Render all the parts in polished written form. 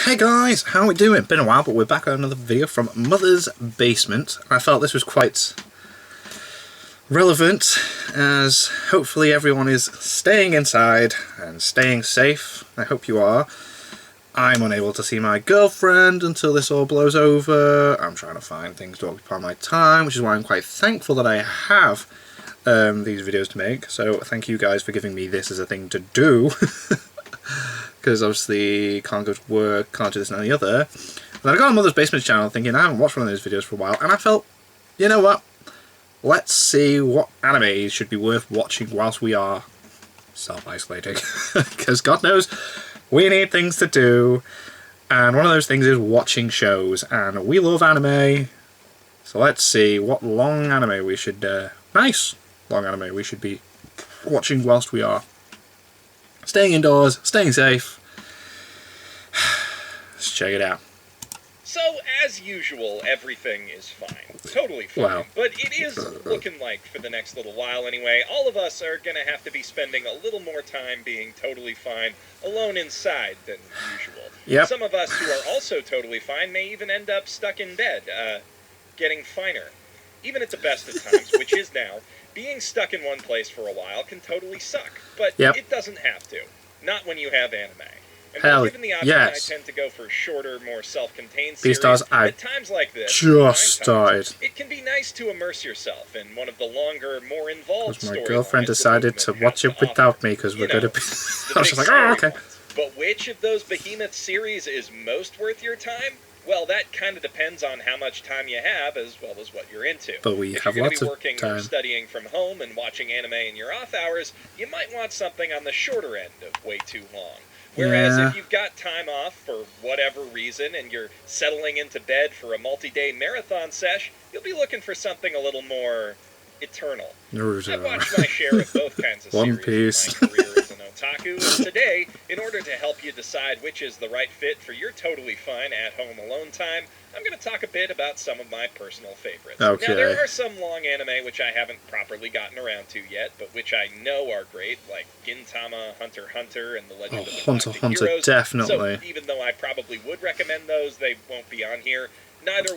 Hey guys, how are we doing? Been a while, but we're back on another video from Mother's Basement. I felt this was quite relevant, as hopefully everyone is staying inside and staying safe. I hope you are. I'm unable to see my girlfriend until this all blows over. I'm trying to find things to occupy my time, which is why I'm quite thankful that I have these videos to make. So thank you guys for giving me this as a thing to do. Because obviously can't go to work, can't do this and the other. And then I got on Mother's Basement channel thinking I haven't watched one of those videos for a while, and I felt, you know what, let's see what anime should be worth watching whilst we are self-isolating. Because God knows, we need things to do, and one of those things is watching shows, and we love anime, so let's see what long anime we should, nice long anime we should be watching whilst we are staying indoors, staying safe. Let's check it out. So, as usual, everything is fine. Totally fine. Wow. But it is looking like, for the next little while anyway, all of us are going to have to be spending a little more time being totally fine alone inside than usual. Yep. Some of us who are also totally fine may even end up stuck in bed, getting finer. Even at the best of times, which is now, being stuck in one place for a while can totally suck. But it doesn't have to. Not when you have anime. And Hell, given the option, yes. I tend to go for shorter, more self-contained These series. stars, I At times like this, just started. it can be nice to immerse yourself in one of the longer, more involved Because my storylines girlfriend decided to watch it without me because we're going to be... I was just like, oh, okay. But which of those behemoth series is most worth your time? Well, that kind of depends on how much time you have, as well as what you're into. But we have lots of working time. Or studying from home and watching anime in your off hours, you might want something on the shorter end of way too long. Whereas if you've got time off for whatever reason and you're settling into bed for a multi-day marathon sesh, you'll be looking for something a little more eternal. Naruto. I've watched my share of both kinds of One series Piece. in my career as an otaku, and today, in order to help you decide which is the right fit for your totally fine at-home alone time, I'm going to talk a bit about some of my personal favorites. Okay. Now, there are some long anime which I haven't properly gotten around to yet, but which I know are great, like Gintama, Hunter x Hunter, and The Legend of the Hunter x Hunter, Heroes. definitely. So even though I probably would recommend those, they won't be on here.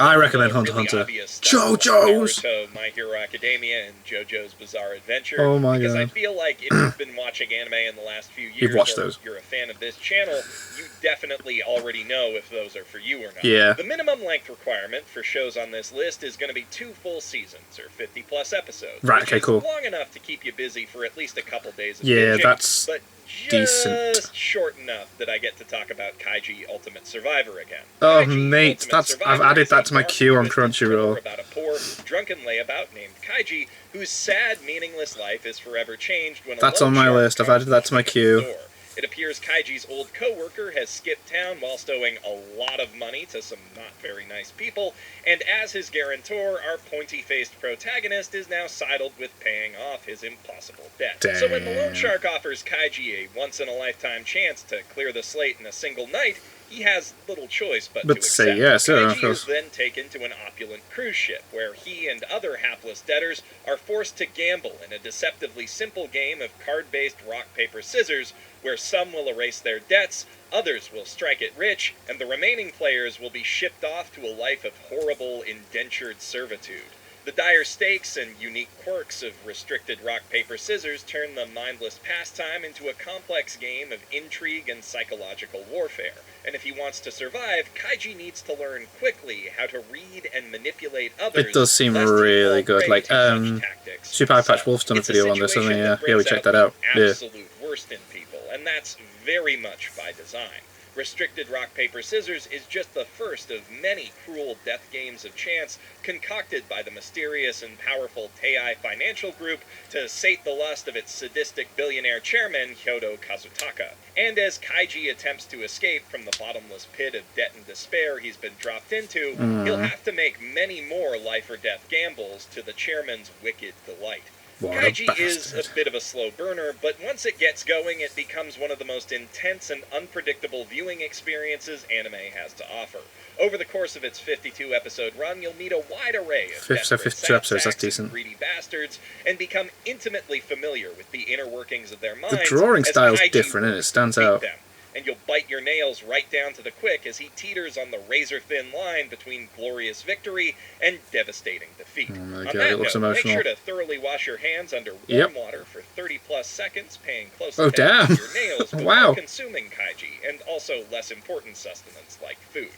I recommend Hunter x Hunter. JoJo's! Naruto, My Hero Academia, and JoJo's Bizarre Adventure. Oh my because god. I feel like if you've been watching anime in the last few years, You've watched or those. you're a fan of this channel, you definitely already know if those are for you or not. Yeah. The minimum length requirement for shows on this list is going to be 2 full seasons, or 50-plus episodes. Right, which okay, is cool. long enough to keep you busy for at least a couple days of Yeah, binging, that's but decent. just short enough that I get to talk about Kaiji Ultimate Survivor again. Oh, Kaiji mate, Ultimate that's Survivor I've added is that a to my queue on Crunchyroll. About a poor, drunken layabout named Kaiji, whose sad, meaningless life is forever changed when That's a on loan my shark list. I've comes added that to my knocking at queue. the door. It appears Kaiji's old co-worker has skipped town whilst owing a lot of money to some not very nice people, and as his guarantor, our pointy-faced protagonist is now sidled with paying off his impossible debt. So when the loan shark offers Kaiji a once-in-a-lifetime chance to clear the slate in a single night, he has little choice but to accept. Say yes, yeah, of Kaiji course. is then taken to an opulent cruise ship, where he and other hapless debtors are forced to gamble in a deceptively simple game of card-based rock, paper, scissors, where some will erase their debts, others will strike it rich, and the remaining players will be shipped off to a life of horrible, indentured servitude. The dire stakes and unique quirks of restricted rock, paper, scissors turn the mindless pastime into a complex game of intrigue and psychological warfare. And if he wants to survive, Kaiji needs to learn quickly how to read and manipulate others. It does seem really good. Like, Super Eye Patch Wolfstone a video on this, hasn't he? Yeah, we checked that out. Yeah. Absolute worst in people, and that's very much by design. Restricted rock, paper, scissors is just the first of many cruel death games of chance concocted by the mysterious and powerful Tei Financial Group to sate the lust of its sadistic billionaire chairman, Hyodo Kazutaka. And as Kaiji attempts to escape from the bottomless pit of debt and despair he's been dropped into, he'll have to make many more life-or-death gambles to the chairman's wicked delight. Kaiji is a bit of a slow burner, but once it gets going, it becomes one of the most intense and unpredictable viewing experiences anime has to offer. Over the course of its 52-episode run, you'll meet a wide array of 52 episodes, that's decent. greedy bastards, and become intimately familiar with the inner workings of their minds. The drawing as style's Kaiji different, and it stands beat out. them. and you'll bite your nails right down to the quick as he teeters on the razor-thin line between glorious victory and devastating defeat. Oh my On god, that it looks note, emotional. make sure to thoroughly wash your hands under warm Yep. water for 30-plus seconds, paying close Oh, attention damn. to your nails before Wow. consuming kaiji, and also less important sustenance like food.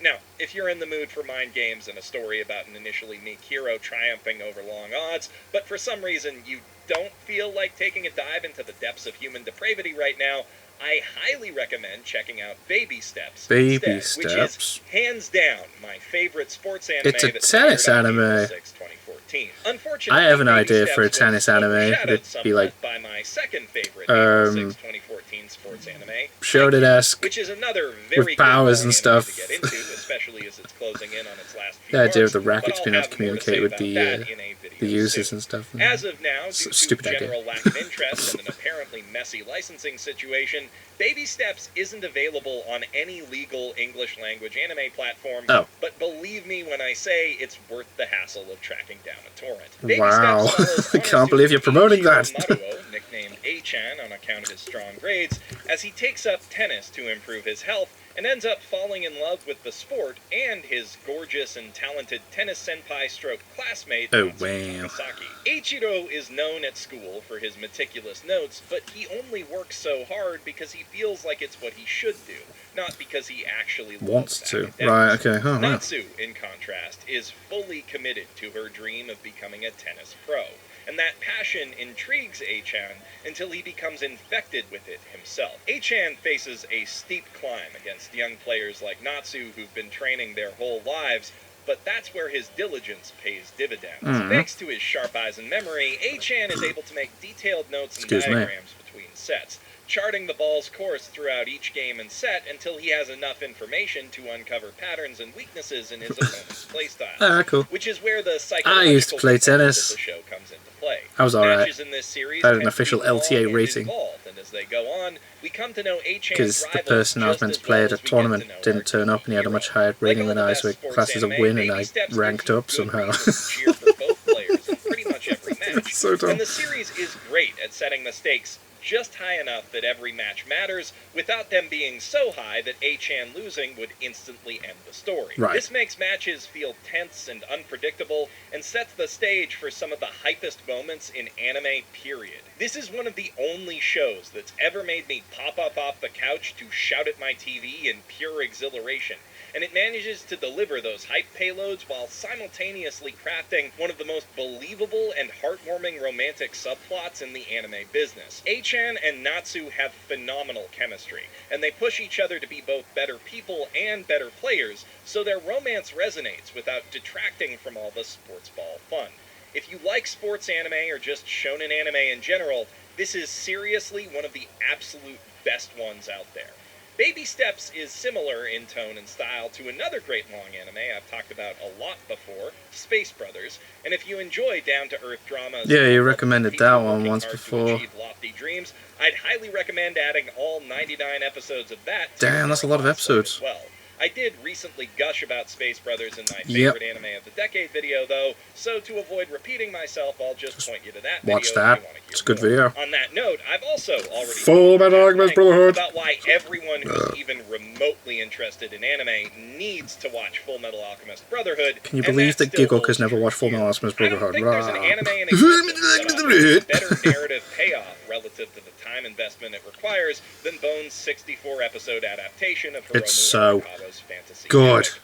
Now, if you're in the mood for mind games and a story about an initially meek hero triumphing over long odds, but for some reason you don't feel like taking a dive into the depths of human depravity right now, I highly recommend checking out Baby Steps Baby instead, which is Steps? hands down my favorite sports anime. It's a that tennis premiered on anime. April 6, 2014. Unfortunately, I have an Baby idea for a Steps tennis was anime. overshadowed It'd be like somewhat by my second favorite April 6, 2014 sports anime, Shonen-esque, which is another very with powers good and anime stuff. to get into, especially as it's closing in on its last few The idea arcs, of the rackets but being I'll able to have more communicate say with about the that in a video users soon. and stuff. As of now, due to Stupid idea. general lack of interest and an apparently messy licensing situation, Baby Steps isn't available on any legal English-language anime platform, Oh. but believe me when I say it's worth the hassle of tracking down a torrent. Baby Wow. Steps follows I can't believe you're promoting that. Maruo, nicknamed A-chan on account of his strong grades, as he takes up tennis to improve his health and ends up falling in love with the sport and his gorgeous and talented tennis senpai stroke classmate, Oh, Natsuki wow. Takasaki. Eiichiro is known at school for his meticulous notes, but he only works so hard because he feels like it's what he should do, not because he actually Wants loves to. academics. Right, okay. Huh, huh. Natsu, in contrast, is fully committed to her dream of becoming a tennis pro, and that passion intrigues A-chan until he becomes infected with it himself. A-chan faces a steep climb against young players like Natsu who've been training their whole lives, but that's where his diligence pays dividends. Thanks to his sharp eyes and memory, A-chan is able to make detailed notes and Excuse me. diagrams between sets, charting the ball's course throughout each game and set until he has enough information to uncover patterns and weaknesses in his opponent's playstyles. Ah, cool. Which is where the psychological I used to play component tennis. of the show comes into play. I was alright. Matches in this series I had an tend to be official long LTA and rating. involved, and as they go on, we come to know A-chan's Because the rivals person I was just meant to as play well at a as we get tournament to know didn't our turn up, and he had a hero. much higher rating Like than all I, the so best it sports classes a anime, win, and Baby I Steps ranked gives you up good somehow. reasons to cheer for both players in pretty much every match. So dumb. And the series is great at setting the stakes just high enough that every match matters, without them being so high that A-chan losing would instantly end the story. Right. This makes matches feel tense and unpredictable, and sets the stage for some of the hypest moments in anime, period. This is one of the only shows that's ever made me pop up off the couch to shout at my TV in pure exhilaration, and it manages to deliver those hype payloads while simultaneously crafting one of the most believable and heartwarming romantic subplots in the anime business. A-chan and Natsu have phenomenal chemistry, and they push each other to be both better people and better players, so their romance resonates without detracting from all the sports ball fun. If you like sports anime or just shonen anime in general, this is seriously one of the absolute best ones out there. Baby Steps is similar in tone and style to another great long anime I've talked about a lot before, Space Brothers, and if you enjoy down-to-earth dramas... Yeah, you about recommended people that one working once hard to before. achieve lofty dreams, I'd highly recommend adding all 99 episodes of that to Damn, your that's a lot of marathon slate episodes. as well. I did recently gush about Space Brothers in my Yep. favorite anime of the decade video, though, so to avoid repeating myself, I'll just point you to that video Watch if that. you want to hear It's a good more. video. On that note, I've also already Full Metal Alchemist Brotherhood. about why everyone who's even remotely interested in anime needs to watch Full Metal Alchemist Brotherhood. Can you and believe that that Giggle still has never holds watched true Full Metal Alchemist here. I don't Brotherhood? think there's an Right. anime in existence that offers better narrative payoff relative to the time investment it requires than Bone's 64-episode adaptation of Hiromu It's so Arakawa's fantasy good. epic.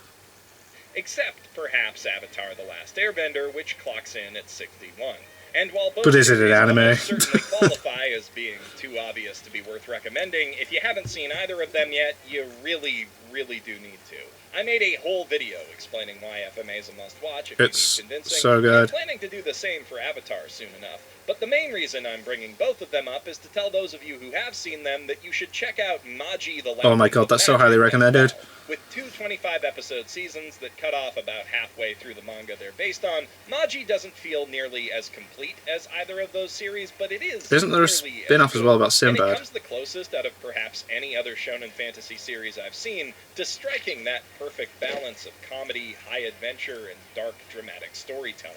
Except, perhaps, Avatar The Last Airbender, which clocks in at 61. And while both But is it an series anime? almost certainly qualify as being too obvious to be worth recommending, if you haven't seen either of them yet, you really, really do need to. I made a whole video explaining why FMA is a must-watch if It's you need convincing. so good. I'm planning to do the same for Avatar soon enough, but the main reason I'm bringing both of them up is to tell those of you who have seen them that you should check out Maji the Oh my Labyrinth god, of that's so Magic highly as recommended. well. With two 25-episode seasons that cut off about halfway through the manga they're based on, Maji doesn't feel nearly as complete as either of those series, but it is. Isn't there a nearly as spin-off as good. well about And Sinbad? it comes the closest out of perhaps any other shonen fantasy series I've seen to striking that perfect balance of comedy, high adventure, and dark dramatic storytelling.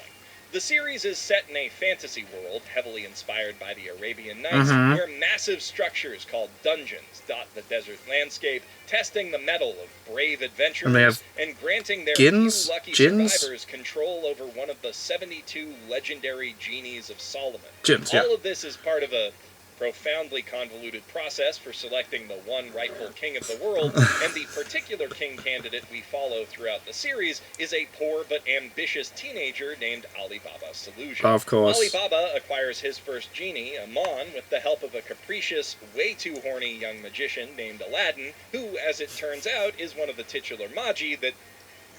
The series is set in a fantasy world heavily inspired by the Arabian Nights, where massive structures called dungeons dot the desert landscape, testing the mettle of brave adventurers and granting their few lucky survivors control over one of the 72 legendary genies of Solomon. All of this is part of a profoundly convoluted process for selecting the one rightful king of the world, and the particular king candidate we follow throughout the series is a poor but ambitious teenager named Alibaba Solution. Of course. Alibaba acquires his first genie, Amon, with the help of a capricious, way too horny young magician named Aladdin, who, as it turns out, is one of the titular Magi that...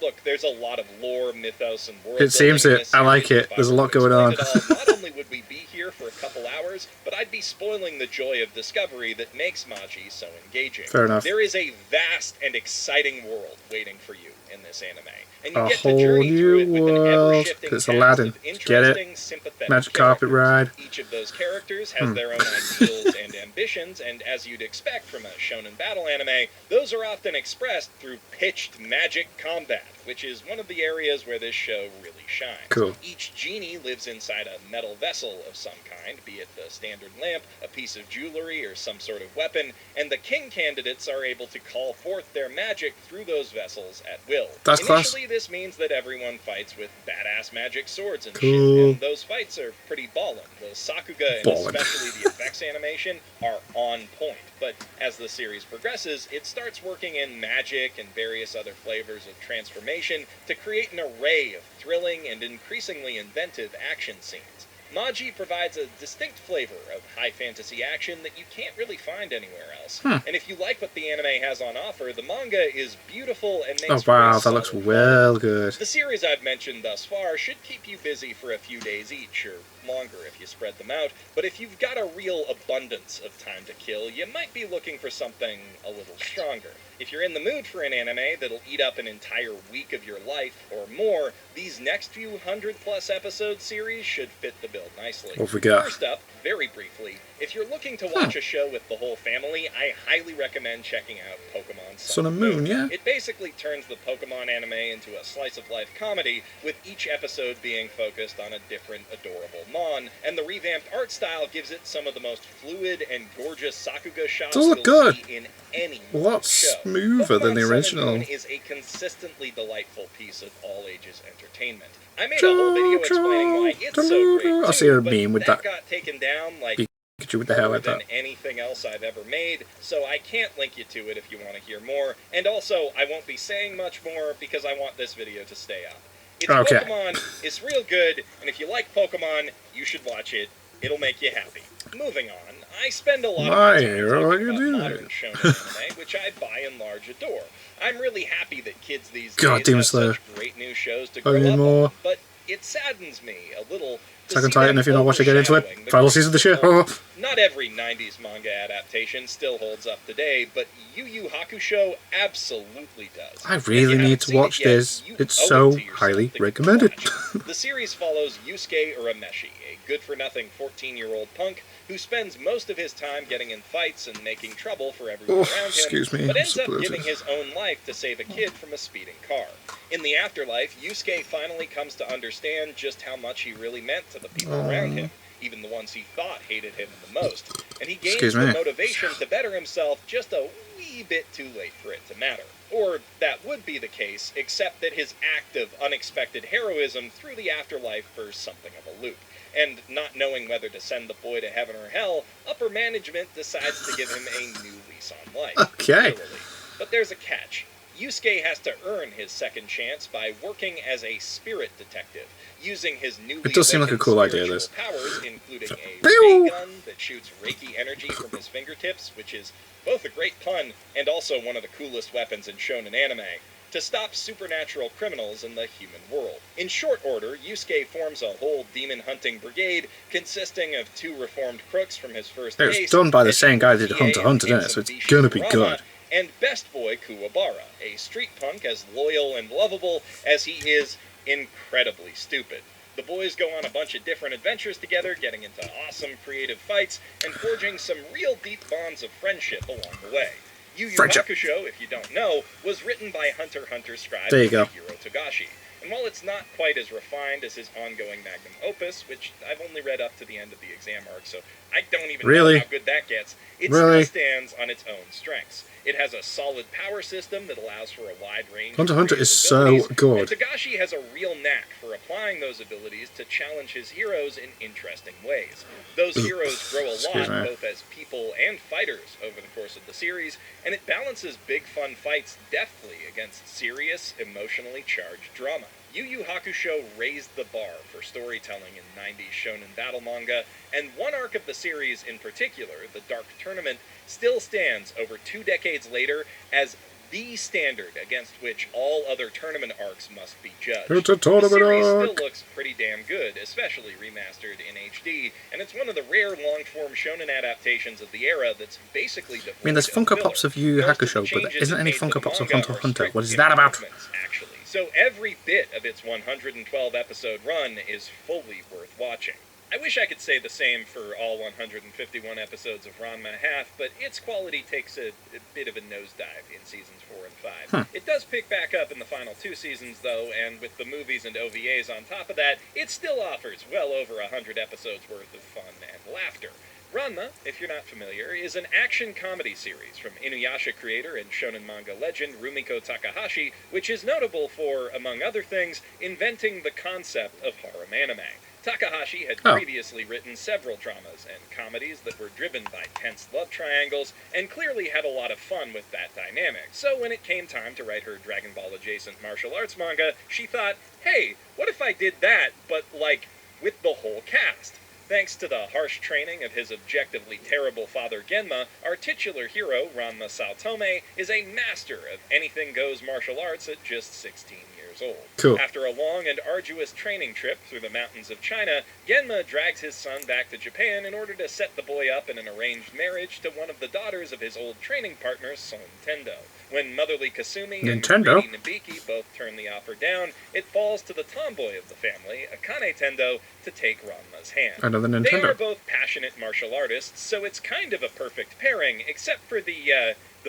Look, there's a lot of lore, mythos, and world It seems it. I like it. There's a lot going on. Not only would we be here for a couple hours, but I'd be spoiling the joy of discovery that makes Magi so engaging. Fair enough. There is a vast and exciting world waiting for you in this anime. And you A get whole to journey through it with an world. ever-shifting It's cast Aladdin. of Get interesting, it? sympathetic Magic carpet characters. ride. Each of those characters has their own ideals and ambitions, and as you'd expect from a shonen battle anime, those are often expressed through pitched magic combat, which is one of the areas where this show really shines. Cool. Each genie lives inside a metal vessel of some kind, be it the standard lamp, a piece of jewelry, or some sort of weapon, and the king candidates are able to call forth their magic through those vessels at will. That's class. Initially, this means that everyone fights with badass magic swords and Cool. shit, and those fights are pretty ballin'. The Sakuga and Ballin'. especially the effects animation are on point. But as the series progresses, it starts working in magic and various other flavors of transformation to create an array of thrilling and increasingly inventive action scenes. Magi provides a distinct flavor of high fantasy action that you can't really find anywhere else. And if you like what the anime has on offer, the manga is beautiful and makes Oh wow, for a that looks solid well good. The series I've mentioned thus far should keep you busy for a few days each, or longer if you spread them out, but if you've got a real abundance of time to kill, you might be looking for something a little stronger. If you're in the mood for an anime that'll eat up an entire week of your life or more, these next few 100+ episode series should fit the bill nicely. What have we got? First up, very briefly, if you're looking to watch a show with the whole family, I highly recommend checking out Pokemon Sun and Moon, yeah? It basically turns the Pokemon anime into a slice-of-life comedy, with each episode being focused on a different adorable Mon, and the revamped art style gives it some of the most fluid and gorgeous Sakuga shots Does look you'll good. see in any A lot show. smoother than the Pokemon Sun and original. Moon is a consistently delightful piece of all-ages entertainment. I made a whole video explaining why it's so great, I see a too, but meme with that got taken down like Pikachu with the hair more like than that. anything else I've ever made, so I can't link you to it if you want to hear more, and also I won't be saying much more because I want this video to stay up. It's Okay. Pokemon, it's real good, and if you like Pokemon, you should watch it. It'll make you happy. Moving on, I spend a lot of My time hero, talking look at about you. modern shonen anime, which I by and large adore. I'm really happy that kids these God, days Demon have Slayer. such great new shows to Oh, grow you up more? on, but it saddens me a little to Attack on see Titan, them if you're not watching, get into overshadowing it. the Final season of the show. Not every 90s manga adaptation still holds up today, but Yu Yu Hakusho absolutely does. I If really you haven't need to seen it watch yet, this. you It's owe it so to yourself highly to give it a recommended. watch. The series follows Yusuke Urameshi, a good-for-nothing 14-year-old punk who spends most of his time getting in fights and making trouble for everyone Oh, around him, excuse me, but I'm ends so up bloated. giving his own life to save a kid from a speeding car. In the afterlife, Yusuke finally comes to understand just how much he really meant to the people around him, even the ones he thought hated him the most, and he gains Excuse the me. motivation to better himself just a wee bit too late for it to matter. Or that would be the case, except that his act of unexpected heroism threw the afterlife for something of a loop. And not knowing whether to send the boy to heaven or hell, upper management decides to give him a new lease on life. Okay. Literally. But there's a catch. Yusuke has to earn his second chance by working as a spirit detective, using his newly It does seem like a awakened cool idea, spiritual this. powers, including a Pew! ray gun that shoots Reiki energy from his fingertips, which is both a great pun and also one of the coolest weapons in shonen anime, to stop supernatural criminals in the human world. In short order, Yusuke forms a whole demon-hunting brigade consisting of 2 reformed crooks from his first It was case, done by the a same guy that did DA Hunter x Hunter, and didn't it? So it's handsome gonna be Bishi good. and best boy Kuwabara, a street punk as loyal and lovable as he is incredibly stupid. The boys go on a bunch of different adventures together, getting into awesome creative fights, and forging some real deep bonds of friendship along the way. Yu Yu Friendship. Hakusho, if you don't know, was written by Hunter x Hunter scribe There you go. Hiro Togashi. And while it's not quite as refined as his ongoing magnum opus, which I've only read up to the end of the exam arc, so I don't even know how good that gets, it still stands on its own strengths. It has a solid power system that allows for a wide range Hunter of x Hunter is abilities, so good. and Togashi has a real knack for applying those abilities to challenge his heroes in interesting ways. Those heroes grow a lot, both as people and fighters, over the course of the series, and it balances big fun fights deftly against serious, emotionally charged drama. Yu Yu Hakusho raised the bar for storytelling in 90s shonen battle manga, and one arc of the series in particular, the Dark Tournament, still stands over 2 decades later as the standard against which all other tournament arcs must be judged. It's a tournament the series arc. still looks pretty damn good, especially remastered in HD, and it's one of the rare long-form shonen adaptations of the era that's basically devoid I mean, there's of Funko filler. Pops of Yu Yu Most of the Hakusho, but there changes isn't it any made to Funko the Pops of manga Hunter x are Hunter. strict What is that about? improvements, actually. So every bit of its 112 episode run is fully worth watching. I wish I could say the same for all 151 episodes of Ranma Half, but its quality takes a bit of a nosedive in seasons 4 and 5. It does pick back up in the final 2 seasons, though, and with the movies and OVAs on top of that, it still offers well over 100 episodes worth of fun and laughter. Ranma, if you're not familiar, is an action comedy series from Inuyasha creator and shonen manga legend Rumiko Takahashi, which is notable for, among other things, inventing the concept of harem anime. Takahashi had previously written several dramas and comedies that were driven by tense love triangles, and clearly had a lot of fun with that dynamic. So when it came time to write her Dragon Ball adjacent martial arts manga, she thought, hey, what if I did that, but like, with the whole cast? Thanks to the harsh training of his objectively terrible father Genma, our titular hero, Ranma Saotome, is a master of anything-goes martial arts at just 16 years old. Cool. After a long and arduous training trip through the mountains of China, Genma drags his son back to Japan in order to set the boy up in an arranged marriage to one of the daughters of his old training partner, Son Tendo. When motherly Kasumi and greedy Nabiki both turn the offer down, it falls to the tomboy of the family, Akane Tendo, to take Ranma's hand. Another Nintendo. They are both passionate martial artists, so it's kind of a perfect pairing, except for the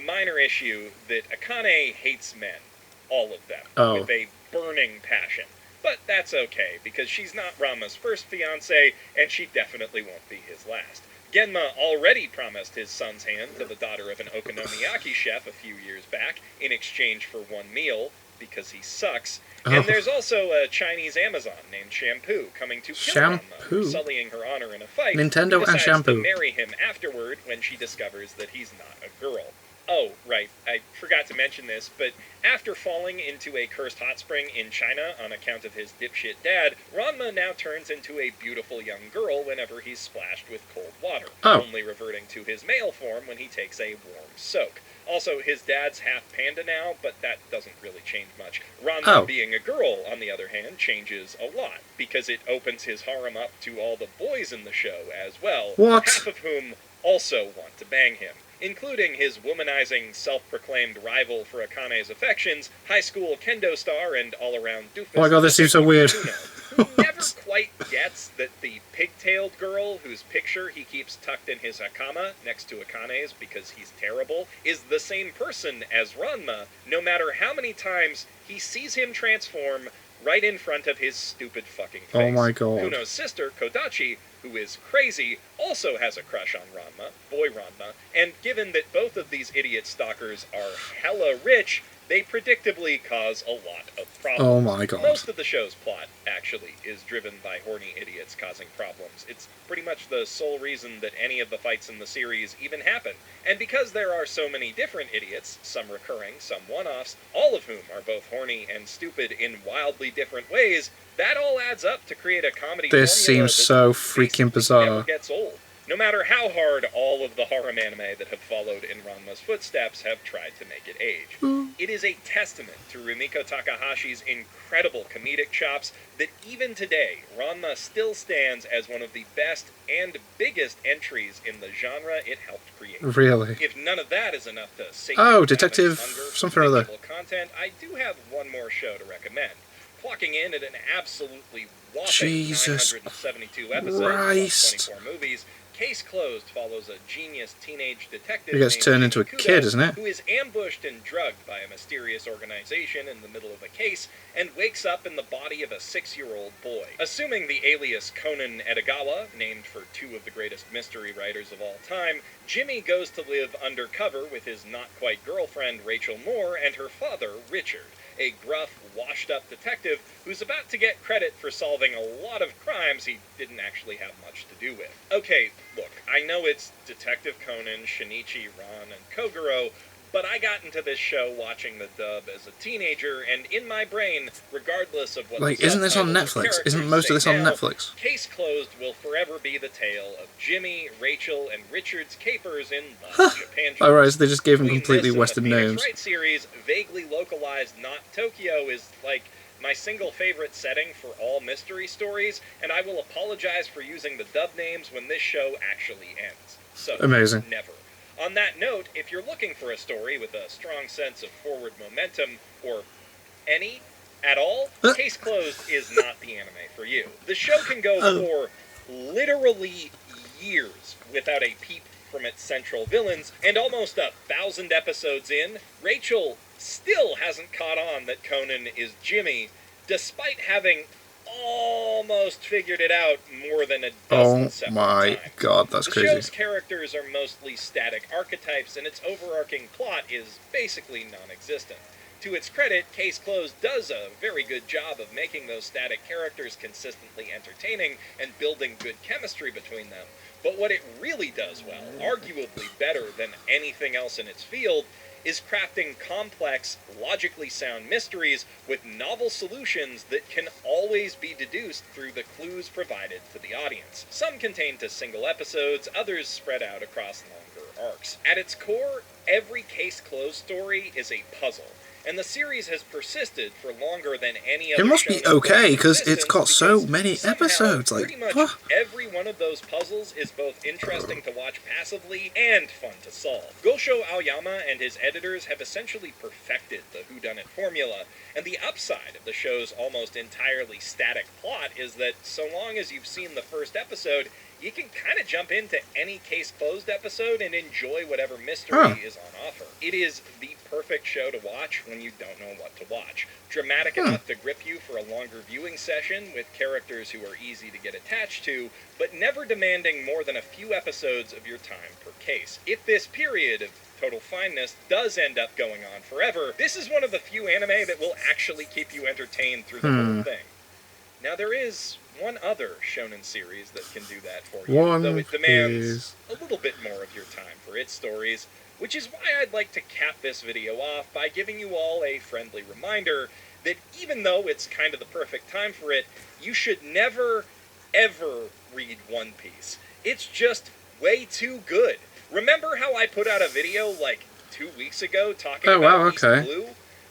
minor issue that Akane hates men. All of them. With a burning passion. But that's okay, because she's not Ranma's first fiancé, and she definitely won't be his last. Genma already promised his son's hand to the daughter of an okonomiyaki chef a few years back, in exchange for one meal, because he sucks. And there's also a Chinese Amazon named Shampoo coming to kill Ranma, sullying her honor in a fight. Nintendo and Shampoo. To marry him afterward when she discovers that he's not a girl. Oh, right, I forgot to mention this, but after falling into a cursed hot spring in China on account of his dipshit dad, Ranma now turns into a beautiful young girl whenever he's splashed with cold water, only reverting to his male form when he takes a warm soak. Also, his dad's half panda now, but that doesn't really change much. Ranma being a girl, on the other hand, changes a lot, because it opens his harem up to all the boys in the show as well, half of whom also want to bang him, including his womanizing, self-proclaimed rival for Akane's affections, high school kendo star and all-around doofus. Oh my god, this seems so weird. Who never quite gets that the pigtailed girl whose picture he keeps tucked in his hakama next to Akane's because he's terrible is the same person as Ranma, no matter how many times he sees him transform right in front of his stupid fucking face. Oh my god. Kuno's sister, Kodachi, who is crazy, also has a crush on Ranma, boy Ranma, and given that both of these idiot stalkers are hella rich, they predictably cause a lot of problems. Oh my god. Most of the show's plot, actually, is driven by horny idiots causing problems. It's pretty much the sole reason that any of the fights in the series even happen. And because there are so many different idiots, some recurring, some one-offs, all of whom are both horny and stupid in wildly different ways, that all adds up to create a comedy This seems so freaking bizarre. Never gets old. No matter how hard all of the harem anime that have followed in Ranma's footsteps have tried to make it age. It is a testament to Rumiko Takahashi's incredible comedic chops that even today, Ranma still stands as one of the best and biggest entries in the genre it helped create. Really? If none of that is enough to sate Detective something or other. Content, I do have one more show to recommend. Clocking in at an absolutely whopping 972 episodes, 24 movies, Case Closed follows a genius teenage detective He gets named turned into a Kudo, kid, isn't it? who is ambushed and drugged by a mysterious organization in the middle of a case and wakes up in the body of a 6-year-old boy. Assuming the alias Conan Edogawa, named for two of the greatest mystery writers of all time, Jimmy goes to live undercover with his not-quite-girlfriend Rachel Moore and her father, Richard, a gruff, washed-up detective who's about to get credit for solving a lot of crimes he didn't actually have much to do with. Okay, look, I know it's Detective Conan, Shinichi, Ran, and Kogoro, but I got into this show watching the dub as a teenager, and in my brain, regardless of what Like, the isn't this on subtitles or Netflix? characters Isn't most of this say on now, Netflix? Case Closed will forever be the tale of Jimmy, Rachel, and Richard's capers in love Japan. Alright, so they just gave him Between completely this and Western the Phoenix names. Wright series, vaguely localized Not Tokyo is like my single favorite setting for all mystery stories, and I will apologize for using the dub names when this show actually ends. So, Amazing. never. On that note, if you're looking for a story with a strong sense of forward momentum, or any at all, Case Closed is not the anime for you. The show can go for literally years without a peep from its central villains, and almost 1,000 episodes in, Rachel still hasn't caught on that Conan is Jimmy, despite having almost figured it out more than a dozen separate my times. god, that's The crazy. show's characters are mostly static archetypes, and its overarching plot is basically non-existent. To its credit, Case Closed does a very good job of making those static characters consistently entertaining and building good chemistry between them. But what it really does well, arguably better than anything else in its field, is crafting complex, logically sound mysteries with novel solutions that can always be deduced through the clues provided to the audience. Some contained to single episodes, others spread out across longer arcs. At its core, every Case Closed story is a puzzle, and the series has persisted for longer than any other. It must be show okay, in because it's existence, got so because many somehow, episodes. Like, pretty much what? every one of those puzzles is both interesting to watch passively and fun to solve. Gosho Aoyama and his editors have essentially perfected the whodunit formula, and the upside of the show's almost entirely static plot is that so long as you've seen the first episode, you can kind of jump into any Case Closed episode and enjoy whatever mystery is on offer. It is the perfect show to watch when you don't know what to watch. Dramatic enough to grip you for a longer viewing session with characters who are easy to get attached to, but never demanding more than a few episodes of your time per case. If this period of total fineness does end up going on forever, this is one of the few anime that will actually keep you entertained through the whole thing. Now there is one other shonen series that can do that for you, though it demands a little bit more of your time for its stories, which is why I'd like to cap this video off by giving you all a friendly reminder that even though it's kind of the perfect time for it, you should never, ever read One Piece. It's just way too good. Remember how I put out a video like 2 weeks ago talking about East Blue?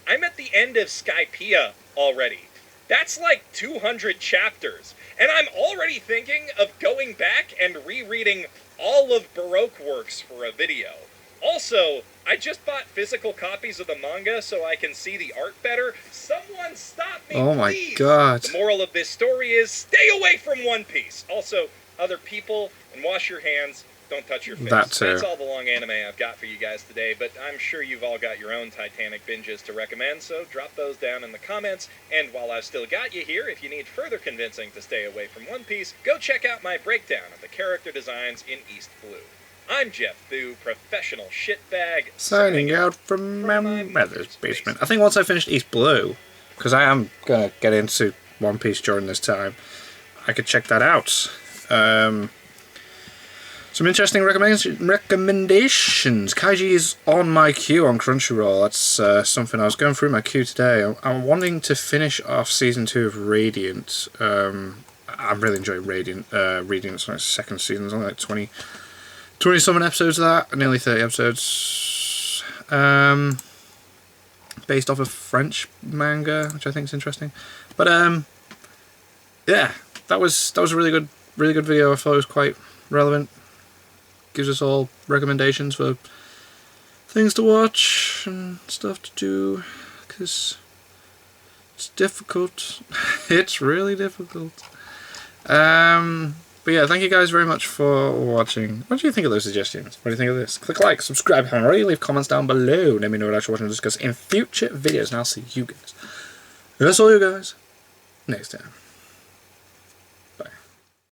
I'm at the end of Skypiea already. That's like 200 chapters, and I'm already thinking of going back and rereading all of Baroque works for a video. Also, I just bought physical copies of the manga so I can see the art better. Someone stop me, oh my please! god. The moral of this story is stay away from One Piece. Also, other people, and wash your hands. Don't touch your face. That's all the long anime I've got for you guys today, but I'm sure you've all got your own Titanic binges to recommend, so drop those down in the comments. And while I've still got you here, if you need further convincing to stay away from One Piece, go check out my breakdown of the character designs in East Blue. I'm Jeff Thu, professional shitbag, signing out from my mother's basement. I think once I finished East Blue, because I am going to get into One Piece during this time, I could check that out. Some interesting recommendations. Kaiji is on my queue on Crunchyroll. That's something I was going through my queue today. I'm wanting to finish off Season 2 of Radiant. I'm really enjoying Radiant. Radiant's like second season. There's only like 20-something episodes of that. Nearly 30 episodes. Based off a French manga, which I think is interesting. But yeah, that was a really good video. I thought it was quite relevant. Gives us all recommendations for things to watch and stuff to do, because it's difficult. It's really difficult. But But yeah, thank you guys very much for watching. What do you think of those suggestions? What do you think of this? Click like, subscribe if you haven't already, leave comments down below. Let me know what I should watch and discuss in future videos, and I'll see you guys. And that's all you guys next time.